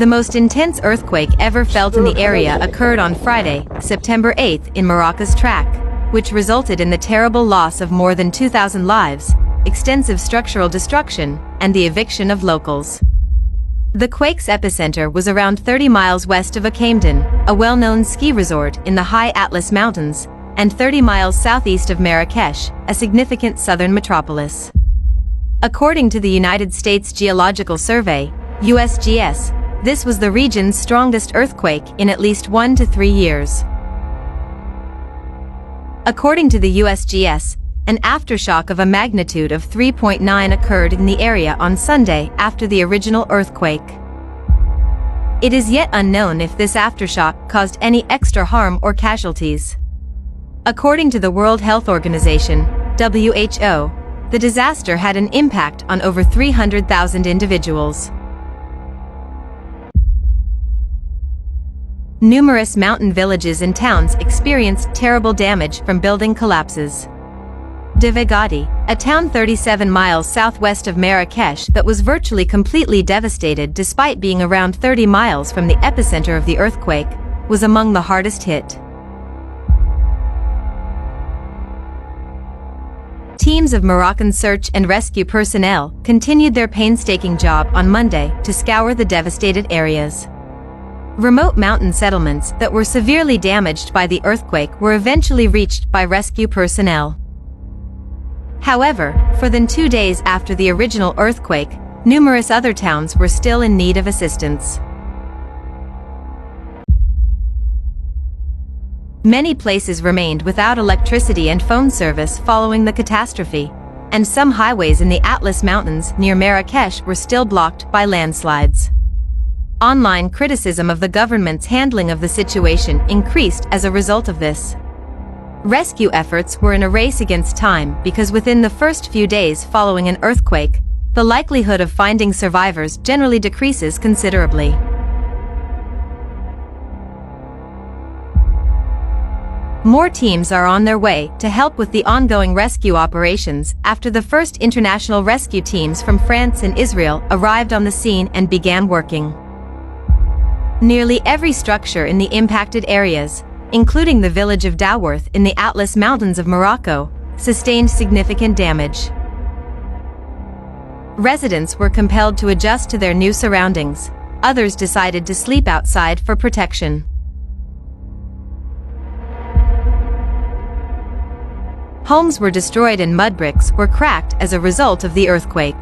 The most intense earthquake ever felt in the area occurred on Friday, September 8 in Morocco's track, which resulted in the terrible loss of more than 2,000 lives, extensive structural destruction, and the eviction of locals. The quake's epicenter was around 30 miles west of Camden, a well-known ski resort in the high Atlas Mountains, and 30 miles southeast of Marrakesh, a significant southern metropolis. According to the United States Geological Survey, USGS, this was the region's strongest earthquake in at least 1 to 3 years. According to the USGS, an aftershock of a magnitude of 3.9 occurred in the area on Sunday after the original earthquake. It is yet unknown if this aftershock caused any extra harm or casualties. According to the World Health Organization, WHO, the disaster had an impact on over 300,000 individuals. Numerous mountain villages and towns experienced terrible damage from building collapses. Devagati, a town 37 miles southwest of Marrakesh that was virtually completely devastated despite being around 30 miles from the epicenter of the earthquake, was among the hardest hit. Teams of Moroccan search and rescue personnel continued their painstaking job on Monday to scour the devastated areas. Remote mountain settlements that were severely damaged by the earthquake were eventually reached by rescue personnel. However, for than 2 days after the original earthquake, numerous other towns were still in need of assistance. Many places remained without electricity and phone service following the catastrophe, and some highways in the Atlas Mountains near Marrakesh were still blocked by landslides. Online criticism of the government's handling of the situation increased as a result of this. Rescue efforts were in a race against time because within the first few days following an earthquake, the likelihood of finding survivors generally decreases considerably. More teams are on their way to help with the ongoing rescue operations after the first international rescue teams from France and Israel arrived on the scene and began working. Nearly every structure in the impacted areas, including the village of Daworth in the Atlas Mountains of Morocco, sustained significant damage. Residents were compelled to adjust to their new surroundings. Others decided to sleep outside for protection. Homes were destroyed and mud bricks were cracked as a result of the earthquake.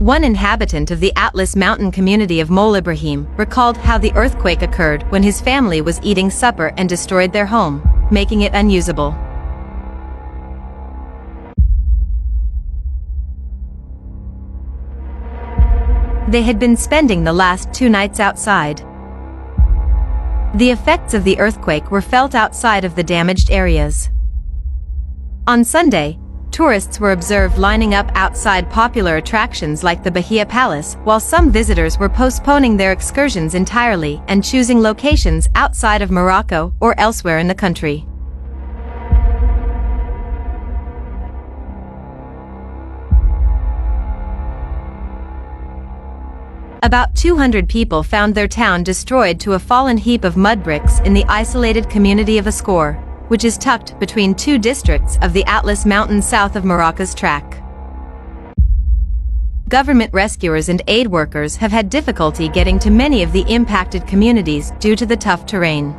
One inhabitant of the Atlas Mountain community of Mol Ibrahim recalled how the earthquake occurred when his family was eating supper and destroyed their home, making it unusable. They had been spending the last 2 nights outside. The effects of the earthquake were felt outside of the damaged areas. On Sunday, tourists were observed lining up outside popular attractions like the Bahia Palace, while some visitors were postponing their excursions entirely and choosing locations outside of Morocco or elsewhere in the country. About 200 people found their town destroyed to a fallen heap of mud bricks in the isolated community of Ascour, which is tucked between 2 districts of the Atlas Mountains south of Morocco's track. Government rescuers and aid workers have had difficulty getting to many of the impacted communities due to the tough terrain.